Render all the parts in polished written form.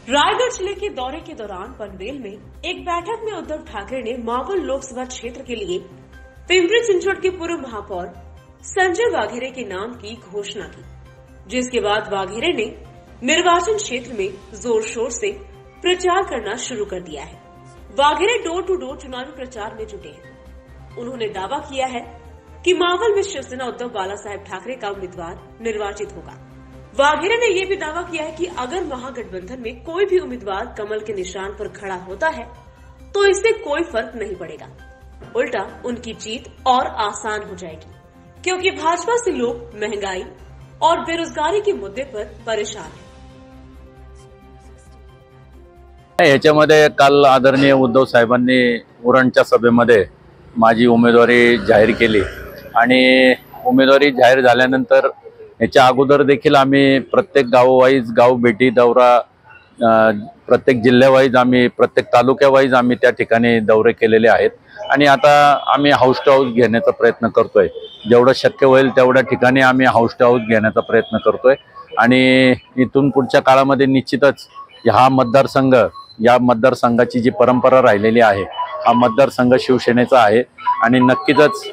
रायगढ़ जिले के दौरे के दौरान पनवेल में एक बैठक में उद्धव ठाकरे ने मावल लोकसभा क्षेत्र के लिए पिंपरी चिंचवड के पूर्व महापौर संजय वाघेरे के नाम की घोषणा की, जिसके बाद वाघेरे ने निर्वाचन क्षेत्र में जोर शोर से प्रचार करना शुरू कर दिया है। वाघेरे डोर टू डोर चुनावी प्रचार में जुटे हैं। उन्होंने दावा किया है कि मावल में शिवसेना उद्धव बाला साहेब ठाकरे का उम्मीदवार निर्वाचित होगा। वाघेरे ने यह भी दावा किया है कि अगर महागठबंधन में कोई भी उम्मीदवार कमल के निशान पर खड़ा होता है तो इससे कोई फर्क नहीं पड़ेगा, उल्टा उनकी जीत और आसान हो जाएगी, क्योंकि भाजपा से लोग महंगाई और बेरोजगारी के मुद्दे पर परेशान हैं। याच्यामध्ये काल आदरणीय उद्धव साहेबांनी उरणच्या सभेमध्ये माझी उमेदवारी जाहीर केली आणि उमेदवारी जाहीर झाल्यानंतर याच्या अगोदर देखील आम्ही प्रत्येक गाववाईज गाव भेटी दौरा प्रत्येक जिल्ह्यावाईज आम्ही प्रत्येक तालुक्यावाईज आम्ही त्या ठिकाणी दौरे केलेले आहेत आणि आता आम्ही हाऊस टू हाऊस घेण्याचा प्रयत्न करतोय। जेवढं शक्य होईल तेवढ्या ठिकाणी आम्ही हाऊस टू हाऊस घेण्याचा प्रयत्न करतोय आणि इथून पुढच्या काळामध्ये निश्चितच हा मतदारसंघ या मतदारसंघाची जी परंपरा राहिलेली आहे हा मतदारसंघ शिवसेनेचा आहे आणि नक्कीच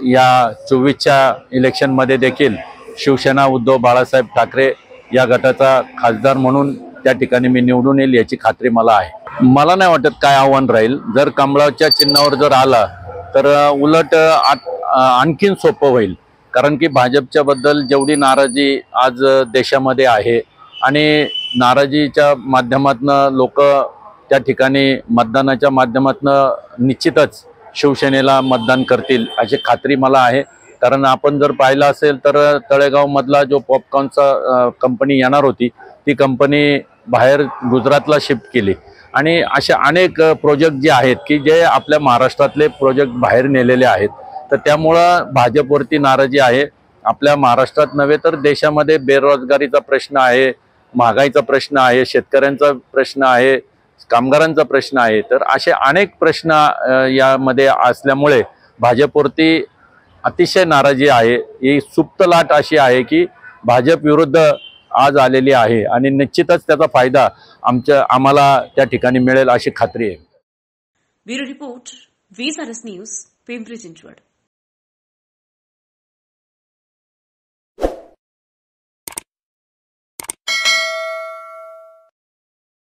या 24च्या इलेक्शन मध्ये देखील शिवसेना उद्धव बाळासाहेब ठाकरे या गटाचा खासदार म्हणून त्या ठिकाणी मी निवडून येईल याची खात्री मला आहे। मला नाही वाटत काय आव्हान राहील, जर कमळाच्या चिन्हावर जर आला तर उलट आणखीन सोपं होईल, कारण की भाजपच्या बद्दल जेवढी नाराजी आज देशामध्ये आहे आणि नाराजीच्या माध्यमातून लोक त्या ठिकाणी मतदानाच्या माध्यमातून निश्चितच शिवसेनेला मतदान करतील अशी खात्री मला आहे। कारण आपण जर पाहिलं असेल तर तळेगाव मधला जो पॉपकॉर्नचा कंपनी येणार होती ती कंपनी बाहेर गुजरातला शिफ्ट केली आणि असे अनेक प्रोजेक्ट जे आहेत की जे आपल्या महाराष्ट्रातले प्रोजेक्ट बाहेर नेलेले आहेत, तर त्यामुळं भाजपवरती नाराजी आहे। आपल्या महाराष्ट्रात नव्हे तर देशामध्ये बेरोजगारीचा प्रश्न आहे, महागाईचा प्रश्न आहे, शेतकऱ्यांचा प्रश्न आहे, कामगारांचा प्रश्न आहे, तर असे अनेक प्रश्न यामध्ये असल्यामुळे भाजपवरती अतिशय नाराजी आहे। ही सुप्त लाट अशी आहे की भाजप विरुद्ध आज आलेली आहे आणि निश्चितच त्याचा फायदा आम्हाला त्या ठिकाणी मिळेल अशी खात्री आहे। Bureau report, VSRS news, Pimpri Chinchwad.